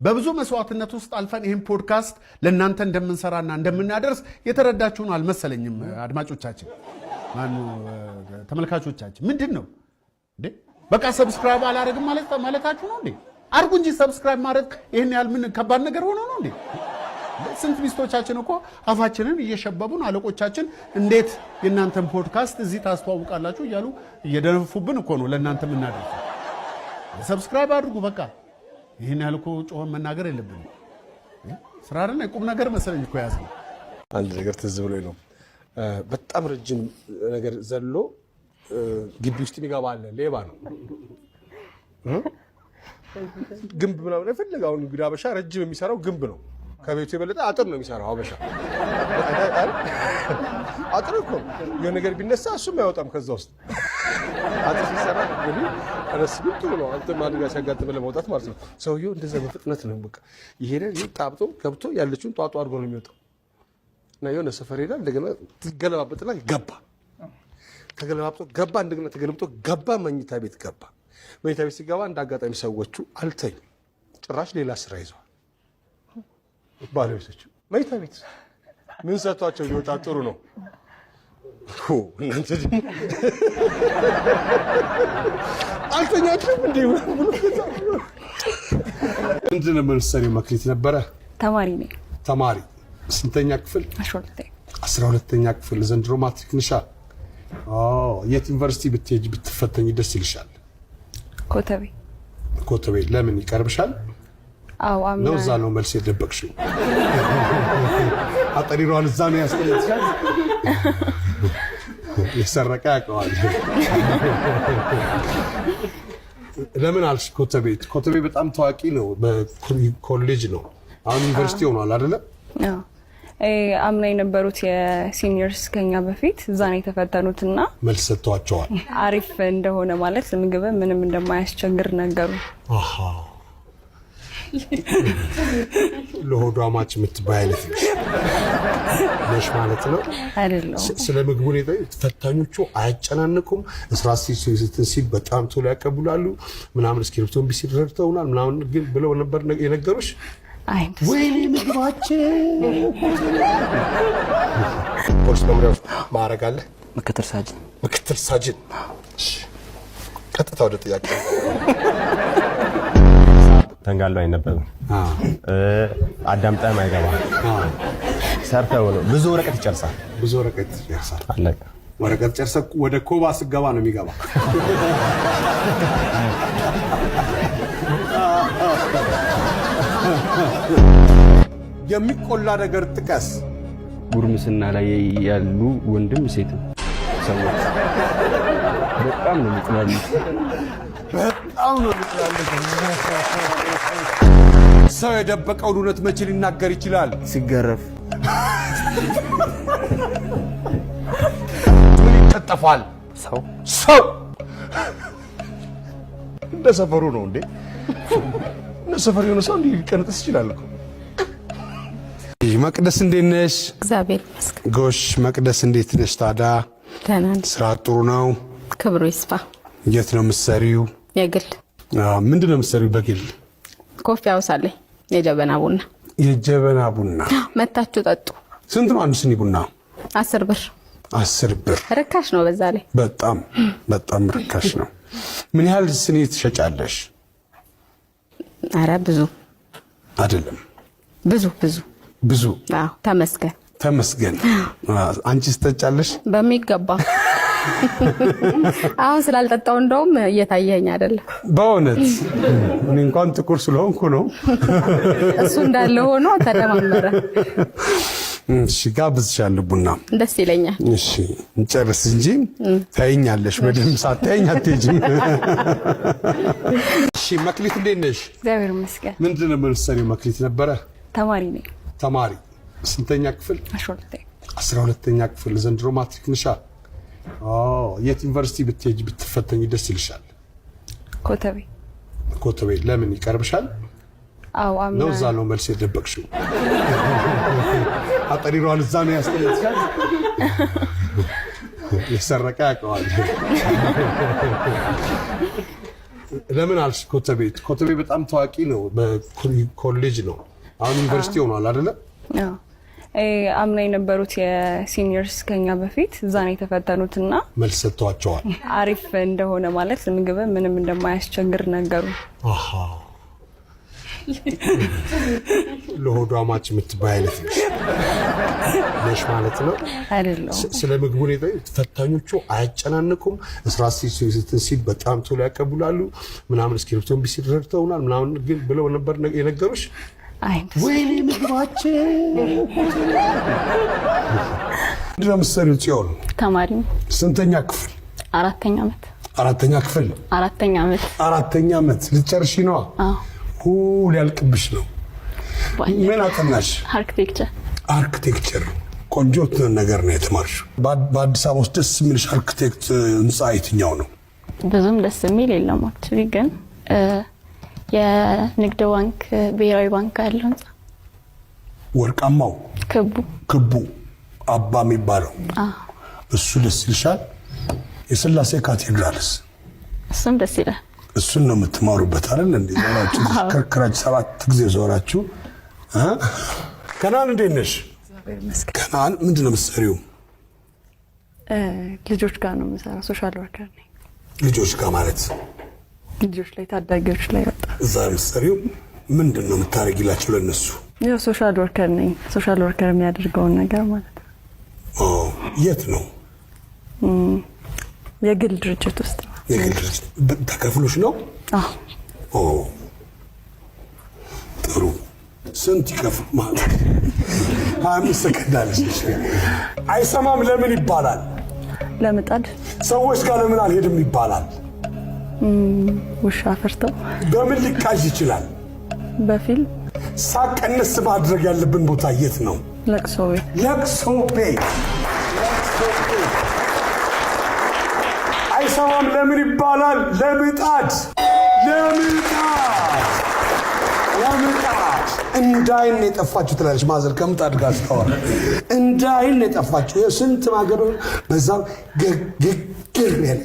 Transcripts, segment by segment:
በብዙ መስዋዕትነት ውስጥ አልፈን ይሄን ፖድካስት ለእናንተ እንደምንሰራና እንደምናደርስ የተረዳችሁን አልመሰለኝም። አድማጮቻችን ማኑ ተመልካቾቻችን ምንድነው እንዴ በቃ ሰብስክራይብ አላረግም ማለታችሁ ነው እንዴ? አርጉ እንጂ ሰብስክራይብ ማድረግ ይሄን ያህል ምን ከባድ ነገር ሆኖ ነው እንዴ? ስንት ሚስቶቻችን እኮ አፋችንን እየሸበቡን አለቆቻችን እንዴት የእናንተን ፖድካስት እዚህ ታስተዋውቃላችሁ እያሉ እየደነፉብን እኮ ነው ለእናንተ የምናደርገው። ሰብስክራይብ አድርጉ በቃ። ይሄን ያህል እኮ ጮኸን መናገር የለብንም። ስራ አይደል ቁም ነገር መሰለኝ እኮ ያዝነው። አንድ ነገር ትዝ ብሎኝ ነው። በጣም ረጅም ነገር ዘሎ ግቢ ውስጥ የሚገባ አለ። ሌባ ነው። ግንብ ምናምን የፈለገ አሁን እንግዲህ አበሻ ረጅም የሚሰራው ግንብ ነው። ከቤቱ የበለጠ አጥር ነው የሚሰራው አበሻ። አጥር እኮ የሆነ ነገር ቢነሳ እሱም አይወጣም ከዛ ውስጥ። አጥር ሲሰራ እንግዲህ አነስ ብቻ ነው አንተ ማን ጋር ሲያጋጥም ለመውጣት ማለት ነው። ሰውየው እንደዛ በፍጥነት ነው በቃ ይሄዳል። ይጣብጦ ገብቶ ያለችውን ጧጧ አድርጎ ነው የሚወጣው። እና የሆነ ሰፈር ሄዳል። እንደገና ትገለባበጥና ገባ። ተገለባብጦ ገባ። እንደገና ተገልብጦ ገባ። መኝታ ቤት ገባ። መኝታ ቤት ሲገባ እንዳጋጣሚ ሰዎቹ አልተኙ። ጭራሽ ሌላ ስራ ይዘዋል። ባለቤቶቹ መኝታ ቤት ምን ሰጥቷቸው ሊወጣ ጥሩ ነው። እናንተ ደግሞ አልተኛችሁም እንዴ? ምንድን ነው የምትሰሪው? መክሊት ነበረ። ተማሪ ነኝ። ተማሪ ስንተኛ ክፍል? 12ኛ ክፍል። ዘንድሮ ማትሪክ ነሻ? የት ዩኒቨርሲቲ ብትሄጂ ብትፈተኝ ደስ ይልሻል? ኮተቤ። ኮተቤ ለምን ይቀርብሻል? አዎ አምና ነው። እዛ ነው መልስ የደበቅሽው። አጠሪሯን እዛ ነው ያስቀመጥሻል። የሰረቀ ያውቀዋል። ለምን አልሽ ኮተቤ? ኮተቤ በጣም ታዋቂ ነው። በኮሌጅ ነው። አሁን ዩኒቨርሲቲ ሆኗል አይደለ? አዎ አምና የነበሩት የሲኒየርስ ከኛ በፊት እዛ ነው የተፈተኑትና መልስ ሰጥቷቸዋል። አሪፍ እንደሆነ ማለት ምግብ ምንም እንደማያስቸግር ነገሩ። አሃ ለሆዷ ማች የምትባይ አይነት ነሽ ማለት ነው አይደለም? ስለ ምግቡ ነው ተፈታኞቹ አያጨናንቁም። እስራስ ሲል በጣም ቶሎ ያቀብላሉ ምናምን። እስክሪፕቶን ቢሲረርተውናል ምናምን ግን ብለው ነበር የነገሩሽ? አይ ወይኔ ምግባችን ፖሊስ መምሪያ ውስጥ ማዕረግ አለ? ምክትል ሳጅን። ምክትል ሳጅን። ቀጥታ ወደ ጥያቄ። ተንጋሎ አይነበብም። አዳምጠም አይገባ። ሰርተው ነው ብዙ ወረቀት ይጨርሳል። ብዙ ወረቀት ይጨርሳል። አለቀ። ወረቀት ጨርሰህ ወደ ኮባ ስገባ ነው የሚገባ። የሚቆላ ነገር ጥቀስ። ጉርምስና ላይ ያሉ ወንድም ሴት ሰዎች በጣም ነው የሚጥላሉት። በጣም ነው የሚጥላሉት። ሰው የደበቀውን እውነት መቼ ሊናገር ይችላል? ሲገረፍ። ምን ይጠጠፋል? ሰው እንደ ሰፈሩ ነው እንዴ? እንደ ሰፈሩ የሆነ ሰው እንዲህ ሊቀነጥስ ይችላል እኮ። መቅደስ እንዴት ነሽ? እግዚአብሔር ይመስገን። ጎሽ መቅደስ እንዴት ነሽ ታዲያ? ደህና ነኝ። ስራ ጥሩ ነው? ክብሩ ይስፋ። የት ነው የምትሰሪው? የግል። ምንድን ነው የምትሰሪው በግል? ኮፊ ሃውስ አለኝ። የጀበና ቡና። የጀበና ቡና መታችሁ ጠጡ። ስንት ነው አንድ ስኒ ቡና? 10 ብር። 10 ብር ርካሽ ነው በዛ ላይ። በጣም ርካሽ ነው። ምን ያህል ስኒ ትሸጫለሽ? አረ ብዙ አይደለም። ብዙ። አዎ ተመስገን። አንቺስ ትጠጫለሽ? በሚገባ። አሁን ስላልጠጣው እንደውም እየታየኝ አይደለም። በእውነት እኔ እንኳን ጥቁር ስለሆንኩ ነው። እሱ እንዳለ ሆኖ ተደማመረ። እሺ ጋብዝሻለሁ ቡና። ደስ ይለኛል። እሺ እንጨርስ እንጂ ታይኛለሽ። በደምብ ሳታይኝ አትሄጂም። እሺ መክሊት እንዴት ነሽ? እግዚአብሔር ይመስገን። ምንድን ነው የምትሰሪው? መክሊት ነበረ። ተማሪ ነኝ። ተማሪ ስንተኛ ክፍል? 12ኛ ክፍል። ዘንድሮ ማትሪክ ነሻ? የት ዩኒቨርሲቲ ብትሄጂ ብትፈተኝ ደስ ይልሻል? ኮተቤ። ኮተቤ ለምን ይቀርብሻል? አዎ አምና ነው። እዛ ነው መልስ የደበቅሽው። አጠሪሯን እዛ ነው ያስቀመጥሻል። የሰረቀ ያውቀዋል። ለምን አልሽ? ኮተቤ በጣም ታዋቂ ነው፣ በኮሌጅ ነው። አሁን ዩኒቨርሲቲ ሆኗል አይደለ? አዎ አምና የነበሩት የሲኒየርስ ከኛ በፊት እዛ ነው የተፈተኑትና መልስ ሰጥቷቸዋል። አሪፍ እንደሆነ ማለት ምግብ ምንም እንደማያስቸግር ነገሩ። አሃ ለሆዷ ማች የምትባይ አይነት ነሽ ማለት ነው አይደለም? ስለ ምግቡ ሁኔታ ፈታኞቹ አያጨናንቁም። እስራስ ሲል በጣም ቶሎ ያቀብላሉ ምናምን እስክሪፕቶን ቢሲረርተውናል ምናምን ግን ብለው ነበር የነገሩሽ? ወይኔ ምግባችን ምንድነው የምትሰሪው ጽዮን? ተማሪ። ስንተኛ ክፍል? አራተኛ ዓመት። አራተኛ ክፍል? አራተኛ ዓመት። አራተኛ ዓመት ልትጨርሺ ነው? አዎ ሊያልቅብሽ ነው። ምን አጠናሽ? አርኪቴክቸር። ቆንጆ ነገር ነው የተማርሽው። በአዲስ አበባ ውስጥ ደስ የሚልሽ አርኪቴክት ህንፃ የትኛው ነው? ብዙም ደስ የሚል የለም አክቹሊ፣ ግን የንግድ ባንክ ብሔራዊ ባንክ ያለው ህንፃ ወርቃማው ክቡ አባ የሚባለው እሱ ደስ ይልሻል? የስላሴ ካቴድራልስ? እሱም ደስ ይላል። እሱን ነው የምትማሩበት አይደል እንዴ? ዞራችሁ ከክራጅ 7 ጊዜ ዞራችሁ። ከናን እንዴት ነሽ? ከናን ምንድን ነው የምትሰሪው? ልጆች ጋር ነው የምሰራው። ሶሻል ወርከር ነኝ። ልጆች ጋር ማለት ልጆች ላይ ታዳጊዎች ላይ ወጣ። እዛ የምትሰሪው ምንድን ነው የምታደርጊላቸው ለነሱ? ያው ሶሻል ወርከር ነኝ። ሶሻል ወርከር የሚያደርገውን ነገር ማለት ነው። የት ነው? የግል ድርጅት ውስጥ ነው። የግል ድርጅት ተከፍሎሽ ነው? ጥሩ። ስንት ይከፍል ማለት? 25 ሰከንድ አለሽ። አይሰማም ለምን ይባላል? ለምጣድ። ሰዎች ጋር ለምን አልሄድም ይባላል? ውሻ ፈርተው። በምን ሊቃዥ ይችላል? በፊልም። ሳቀነስ ማድረግ ያለብን ቦታ የት ነው? ለቅሶ ቤት። ለቅሶ ቤት። አይሰማም ለምን ይባላል? ለምጣድ። እንዳይን የጠፋችሁ ትላለች ማዘር ከምጣድ ጋር ስታወራ። እንዳይን የጠፋችሁ የስንት ማገዶ በዛም ግግር ያለ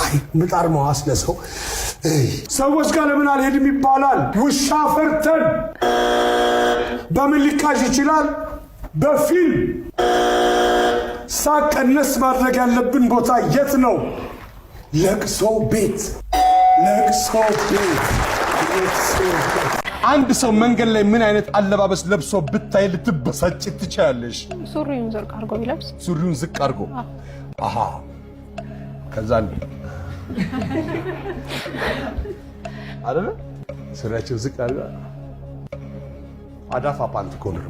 አይ ምጣድ መዋስ ለሰው ሰዎች ጋር ለምን አልሄድም ይባላል? ውሻ ፈርተን። በምን ሊቃዥ ይችላል? በፊልም። ሳቀነስ ማድረግ ያለብን ቦታ የት ነው? ለቅሶ ቤት። አንድ ሰው መንገድ ላይ ምን አይነት አለባበስ ለብሶ ብታይ ልትበሳጭ ትችላለሽ? ሱሪውን ዝቅ አድርጎ ቢለብስ። ሱሪውን ዝቅ አድርጎ አሃ። ከዛ አይደለ ሱሪያቸው ዝቅ አድርጋ አዳፋ ፓንት ኮንር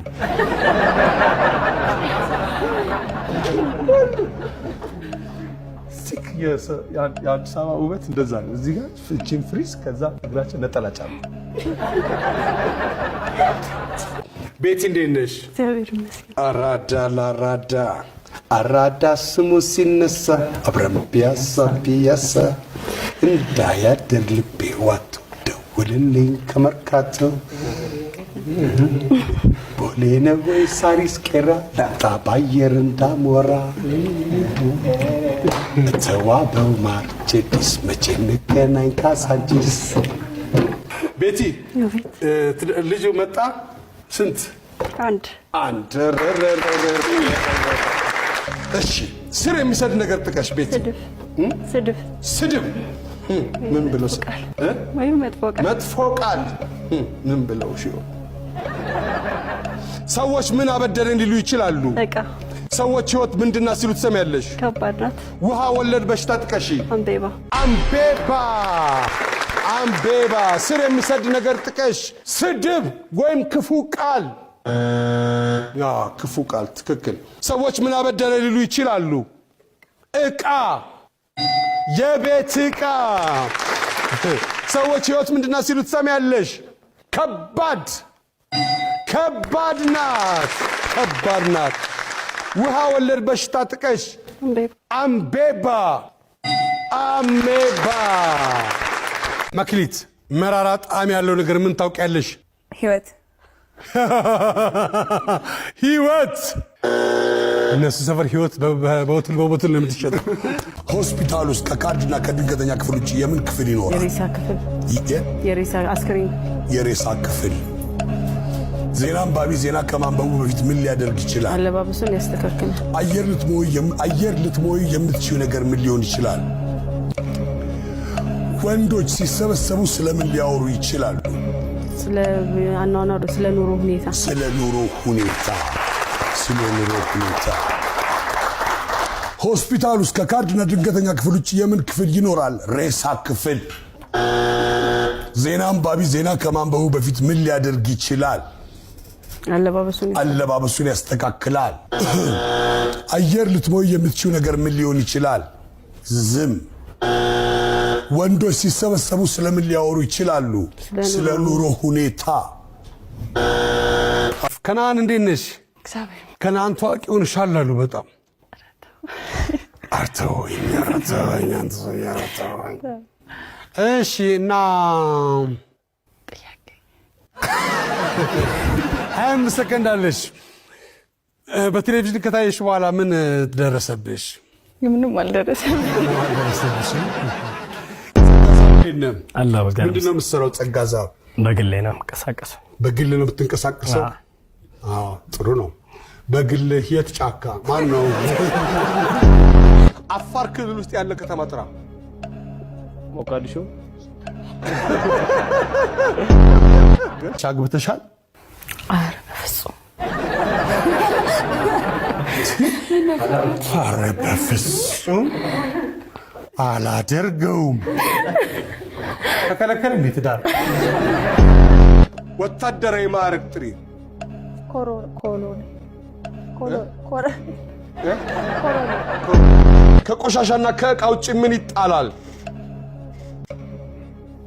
ሲክ የአዲስ አበባ ውበት እንደዛ ነው። እዚህ ጋር ፍቺን ፍሪስ ከዛ እግራችን ነጠላ ጫማ። ቤቲ እንዴት ነሽ? አራዳ ስሙ ሲነሳ አብረን ፒያሳ እንዳያደር ልቤ ዋቶ ደውልልኝ ከመርካቶ ቦሌ ነው ወይ ሳሪስ ቄራ ላጣ ባየር እንዳሞራ ተዋበው ማርቼዲስ መቼ እንገናኝ ካሳንቺስ። ቤቲ ልጁ መጣ። ስንት? አንድ። እሺ ስር የሚሰድ ነገር ጥቀሽ ቤቲ። ስድብ ምን ብሎ ወይም መጥፎ ቃል ምን ብለው? እሺ ሰዎች ምን አበደረን ሊሉ ይችላሉ? እቃ። ሰዎች ህይወት ምንድና ሲሉ ትሰሚያለሽ? ከባድ ናት። ውሃ ወለድ በሽታ ጥቀሺ። አምቤባ። ስር የሚሰድ ነገር ጥቀሽ። ስድብ ወይም ክፉ ቃል። ክፉ ቃል ትክክል። ሰዎች ምን አበደረ ሊሉ ይችላሉ? እቃ፣ የቤት እቃ። ሰዎች ህይወት ምንድና ሲሉ ትሰሚያለሽ? ከባድ ናት። ውሃ ወለድ በሽታ ጥቀሽ። አምቤባ። መክሊት፣ መራራ ጣዕም ያለው ነገር ምን ታውቂያለሽ? ህይወት እነሱ ሰፈር ህይወት በቦትል ነው የምትሸጠው። ሆስፒታል ውስጥ ከካርድና ከድንገተኛ ክፍል ውጭ የምን ክፍል ይኖራል? የሬሳ ክፍል፣ የሬሳ አስክሬን፣ የሬሳ ክፍል። ዜና አንባቢ ዜና ከማንበቡ በፊት ምን ሊያደርግ ይችላል? አለባበሱን ያስተካክላል። አየር ልትሞይ የምትችይው ነገር ምን ሊሆን ይችላል? ወንዶች ሲሰበሰቡ ስለምን ሊያወሩ ይችላሉ? ስለ አኗኗር፣ ስለ ኑሮ ሁኔታ፣ ስለ ኑሮ ሁኔታ። ሆስፒታል ውስጥ ከካርድና ድንገተኛ ክፍል ውጭ የምን ክፍል ይኖራል? ሬሳ ክፍል። ዜና አንባቢ ዜና ከማንበቡ በፊት ምን ሊያደርግ ይችላል? አለባበሱን ያስተካክላል። አየር ልትሞይ የምትችይው ነገር ምን ሊሆን ይችላል? ዝም። ወንዶች ሲሰበሰቡ ስለምን ሊያወሩ ይችላሉ? ስለ ኑሮ ሁኔታ። ከነአን እንዴት ነሽ? ከነአን ታዋቂ ሆነሻል አሉ በጣም አርተወኝ። እሺ። እና 25 ሰከንድ አለሽ። በቴሌቪዥን ከታየሽ በኋላ ምን ደረሰብሽ? ምንም አልደረሰም። ምንድን ነው የምትሰራው? ጸጋዛ በግሌ ነው የምንቀሳቀሰው። በግል ነው የምትንቀሳቀሰው? ጥሩ ነው። በግልህ የት ጫካ? ማን ነው? አፋር ክልል ውስጥ ያለ ከተማ ጥራ። ሞቃዲሾ። አግብተሻል? ኧረ በፍጹም ኧረ በፍጹም አላደርገውም። ተከለከለ እንዴ? ትዳር ወታደራዊ ማዕረግ ጥሪ። ከቆሻሻና ከዕቃ ውጭ ምን ይጣላል?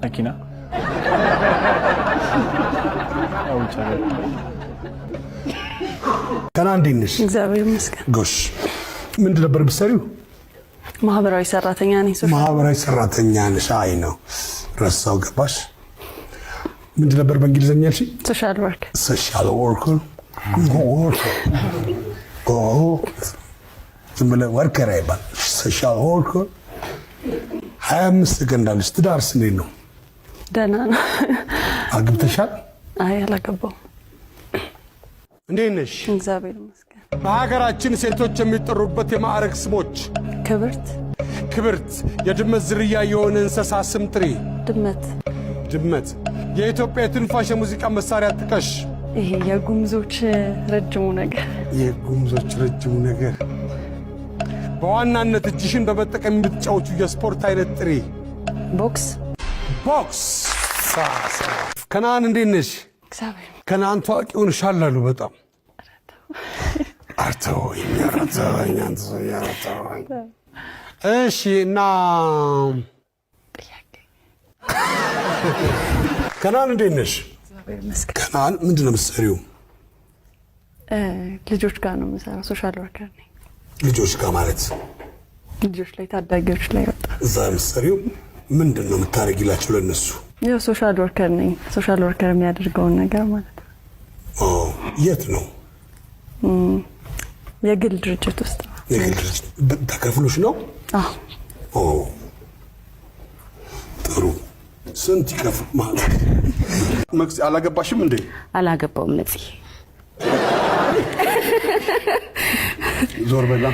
መኪና። ከነአን እንዴት ነሽ? እግዚአብሔር ይመስገን። ጎሽ፣ ምንድን ነበር የምትሰሪው? ማህበራዊ ሰራተኛ ነኝ። ማህበራዊ ሰራተኛ ነሽ? አይ ነው ረሳው። ገባሽ? ምንድን ነበር በእንግሊዝኛ ያልሽኝ? ሶሻል ወርክ። ሶሻል ወርከር። ዝም ብለህ ወርከር አይባል፣ ሶሻል ወርከር። 25 ሰከንድ አለሽ። ትዳርስ እንዴት ነው? ደህና ነው። አግብተሻል? አይ አላገባሁም። እንዴት ነሽ? እግዚአብሔር ይመስገን። በሀገራችን ሴቶች የሚጠሩበት የማዕረግ ስሞች። ክብርት፣ ክብርት። የድመት ዝርያ የሆነ እንስሳ ስም ጥሪ። ድመት። ድመት። የኢትዮጵያ የትንፋሽ የሙዚቃ መሳሪያ ጥቀሽ። ይሄ የጉምዞች ረጅሙ ነገር። የጉምዞች ረጅሙ ነገር። በዋናነት እጅሽን በመጠቀም የምትጫወቹ የስፖርት አይነት ጥሪ። ቦክስ። ቦክስ። ከነአን እንዴት ነሽ? እግዚአብሔር ከነአን ታዋቂ ሆነሻል አሉ በጣም አርተወኝ። እሺ። እና ከነአን እንዴት ነሽ? እግዚአብሔር ይመስገን። ከነአን ምንድን ነው የምትሰሪው? ልጆች ጋር ነው የምሰራው። ሶሻል ወርከር ነኝ። ልጆች ጋር ማለት ልጆች ላይ፣ ታዳጊዎች ላይ ወጣ። እዛ የምትሰሪው ምንድን ነው የምታደርጊላቸው ለእነሱ? ያው ሶሻል ወርከር ነኝ። ሶሻል ወርከር የሚያደርገውን ነገር ማለት ነው። የት ነው? የግል ድርጅት ውስጥ ነው። የግል ድርጅት ተከፍሎሽ ነው? አዎ። ጥሩ። ስንት ይከፍል ማለት? አላገባሽም እንዴ? አላገባውም። ነፂ ዞር በላ።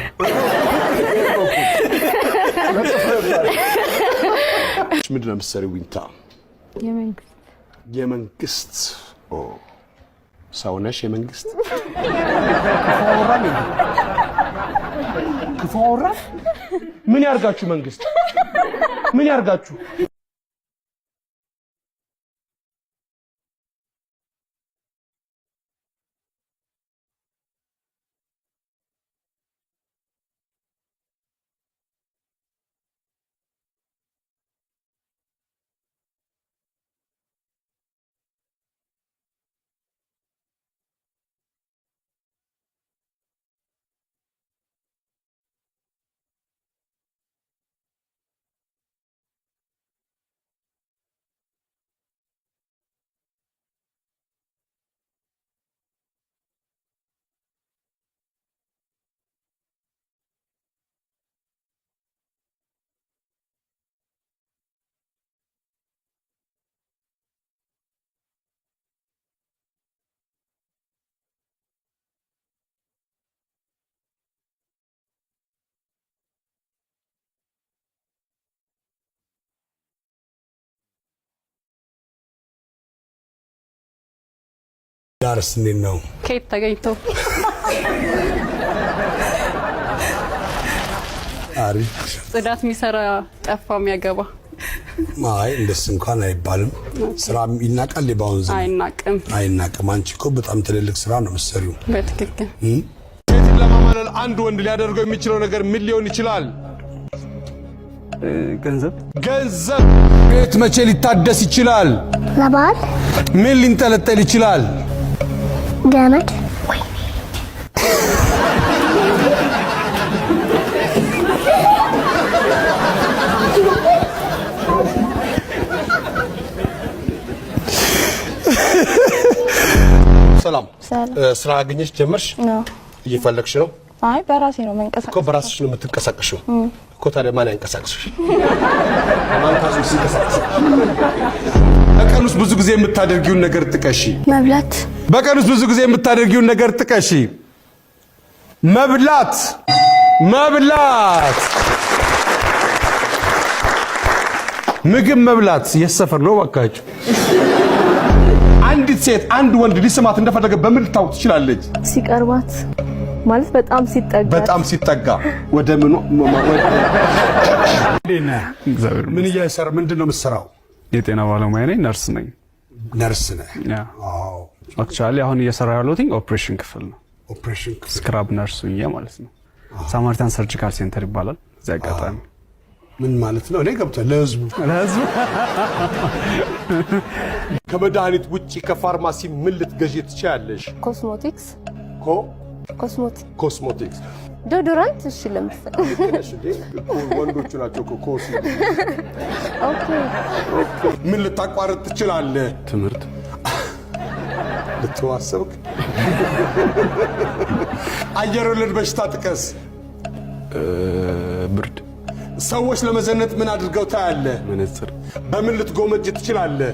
ምንድን ነው የምትሰሪው? ዊንታ የመንግስት ሰው ነሽ? የመንግስት ክፉ አወራ። ምን ያርጋችሁ? መንግስት ምን ያርጋችሁ? ዳርስ እንዴት ነው? ከየት ተገኝቶ አሪፍ ጽዳት የሚሰራ ጠፋ የሚያገባ ማይ እንደስ እንኳን አይባልም። ስራ ይናቃል ሊባውን ዘመን አይናቅም። አንቺ እኮ በጣም ትልልቅ ስራ ነው መሰሪው። በትክክል ሴትን ለማማለል አንድ ወንድ ሊያደርገው የሚችለው ነገር ምን ሊሆን ይችላል? ገንዘብ ቤት መቼ ሊታደስ ይችላል? ለበዓል ምን ሊንጠለጠል ይችላል? ገመድ ሰላም ስራ አገኘሽ ጀመርሽ? ነው እየፈለግሽ ነው? አይ በራሴ ነው መንቀሳቀስ እኮ በራስሽ ነው የምትንቀሳቀሽው እኮ። ታዲያ ማን ያንቀሳቅስሽ? ማን ታስሽ ሲንቀሳቀስ? በቀን ውስጥ ብዙ ጊዜ የምታደርጊውን ነገር ጥቀሺ። መብላት በቀን ውስጥ ብዙ ጊዜ የምታደርጊውን ነገር ጥቀሺ። መብላት ምግብ መብላት የሰፈር ነው ባካችሁ። አንዲት ሴት አንድ ወንድ ሊስማት እንደፈለገ በምን ልታውቅ ትችላለች? ሲቀርባት ማለት በጣም ሲጠጋ ወደ ምን እግዚአብሔር ምን እየሰራ ምንድነው የምትሰራው? የጤና ባለሙያ ነኝ፣ ነርስ ነኝ። ነርስ ነህ? አዎ አክቹአሊ አሁን እየሰራ ያለሁት ኦፕሬሽን ክፍል ነው። ኦፕሬሽን ክፍል ስክራብ ነርስ ነኝ ማለት ነው። ሳማርታን ሰርጂካል ሴንተር ይባላል። እዚያ አጋጣሚ ምን ማለት ነው? እኔ ገብቷል። ለህዝቡ ከመድኃኒት ውጪ ከፋርማሲ ምን ልትገዢ ትችያለሽ? ኮስሞቲክስ ኮስሞቲክስ ዶዶራንት እሺ ለምሳሌ ወንዶቹ ናቸው ኮስ ምን ልታቋርጥ ትችላለህ? ትምህርት ልትዋሰብክ አየር ወለድ በሽታ ጥቀስ። ብርድ ሰዎች ለመዘነጥ ምን አድርገው ታያለህ? መነጽር በምን ልትጎመጅ ትችላለህ?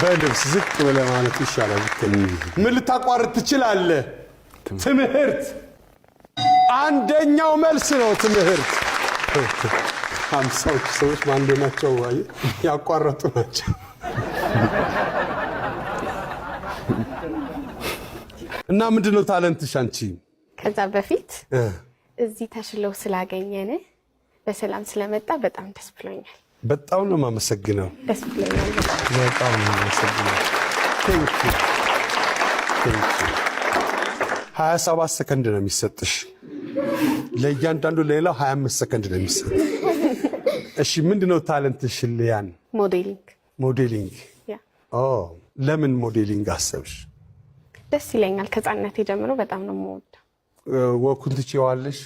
በልብስ ዝቅ ብለህ ማለት ይሻላል። ምን ልታቋርጥ ትችላለህ? ትምህርት አንደኛው መልስ ነው። ትምህርት 50 ሰዎች ማንዴ ናቸው ያቋረጡ ናቸው። እና ምንድነው ታለንትሽ አንቺ? ከዛ በፊት እዚህ ተሽለው ስላገኘን በሰላም ስለመጣ በጣም ደስ ብሎኛል። በጣም ነው የማመሰግነው። ደስ ብሎኛል። በጣም ነው የማመሰግነው። ቴንክ ዩ 27 ሰከንድ ነው የሚሰጥሽ። ለእያንዳንዱ ሌላው 25 ሰከንድ ነው የሚሰጥ። እሺ ምንድነው ታለንትሽ ሊያን? ሞዴሊንግ ለምን ሞዴሊንግ አሰብሽ? ደስ ይለኛል። ከጻነቴ ጀምሮ በጣም ነው የምወደው። ወኩን ትችዋለሽ?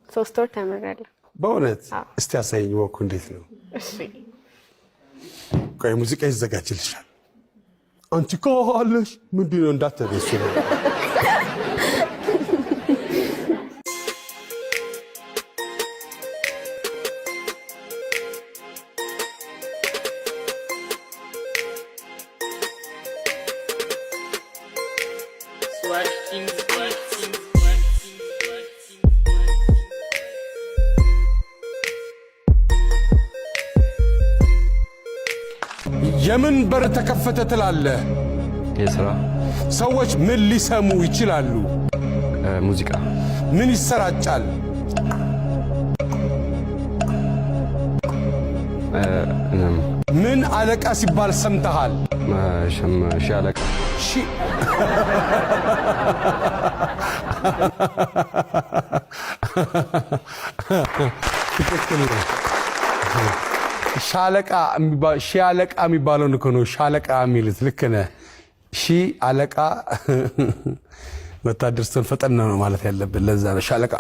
3 ወር ተምሬያለሁ። በእውነት? እስቲ አሳይኝ ወኩ እንዴት ነው? እሺ ቆይ ሙዚቃ ይዘጋጅልሻል። አንቺ ካለሽ ምንድነው እንዳትረሱ ነው። የምን በር ተከፈተ ትላለህ? የሥራ ሰዎች ምን ሊሰሙ ይችላሉ? ሙዚቃ ምን ይሰራጫል? ምን አለቃ ሲባል ሰምተሃል? ሺህ አለቃ ሻለቃ የሚባለው እኮ ነው። ሻለቃ የሚሉት ልክ ነህ። ሺህ አለቃ ወታደር ስትሆን ፈጠን ነው ማለት ያለብን። ለዛ ነው ሻለቃ